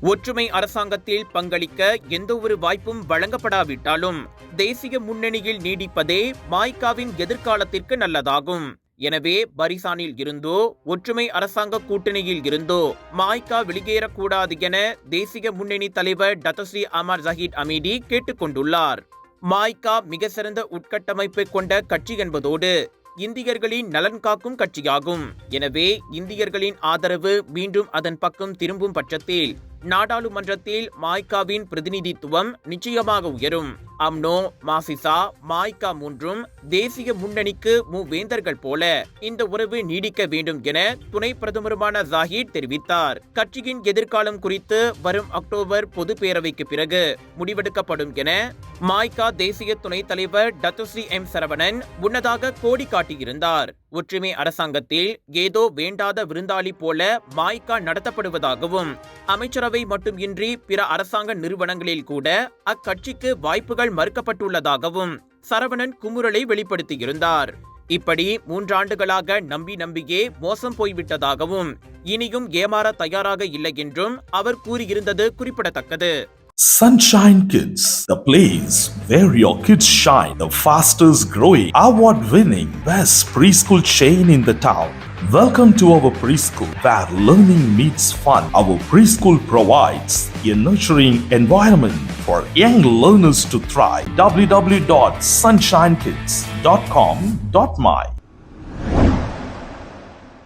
ஒற்றுமை அரசாங்கத்தில் பங்களிக்க எந்தவொரு வாய்ப்பும் வழங்கப்படாவிட்டாலும் தேசிய முன்னணியில் நீடிப்பதே மாய்காவின் எதிர்காலத்திற்கு நல்லதாகும். எனவே பரிசானில் இருந்தோ ஒற்றுமை அரசாங்க கூட்டணியில் இருந்தோ மாய்கா வெளியேறக்கூடாது என தேசிய முன்னணி தலைவர் டத்தஸ்ரீ அமர் ஜஹீர் அமீடி கேட்டுக்கொண்டுள்ளார். மாய்கா மிக சிறந்த உட்கட்டமைப்பை கொண்ட கட்சி என்பதோடு இந்தியர்களின் நலன் காக்கும் கட்சியாகும். எனவே இந்தியர்களின் ஆதரவு மீண்டும் அதன் பக்கம் திரும்பும் பட்சத்தில் நாடாளுமன்றத்தில் மாய்காவின் பிரதிநிதித்துவம் நிச்சயமாக உயரும். அம்னோ, மாசிசா, மாய்கா மூன்றும் தேசிய முன்னணிக்கு மூவேந்தர்கள் போல இந்த உறவு நீடிக்க வேண்டும் என துணை பிரதமருமான ஜாஹிர் தெரிவித்தார். கட்சியின் எதிர்காலம் குறித்து வரும் அக்டோபர் பொது பேரவைக்கு பிறகு முடிவெடுக்கப்படும் என மாய்கா தேசிய துணைத் தலைவர் டத்துஸ்ரீ எம் சரவணன் முன்னதாக கோடி காட்டியிருந்தார். ஒற்றுமை அரசாங்கத்தில் ஏதோ வேண்டாத விருந்தாளி போல மாய்கா நடத்தப்படுவதாகவும் அமைச்சரவை மட்டுமின்றி பிற அரசாங்க நிறுவனங்களில் கூட அக்கட்சிக்கு வாய்ப்புகள் மறுக்கப்பட்டுள்ளதாகவும் சரவணன் குமுறலை வெளிப்படுத்தியிருந்தார். இப்படி 3 ஆண்டுகளாக நம்பியே மோசம் போய்விட்டதாகவும் இனியும் ஏமாற தயாராக இல்லை என்றும் அவர் கூறியிருந்தது குறிப்பிடத்தக்கது. Sunshine Kids, the place where your kids shine, the fastest growing, award-winning, best preschool chain in the town. Welcome to our preschool, where learning meets fun. Our preschool provides a nurturing environment for young learners to thrive. www.sunshinekids.com.my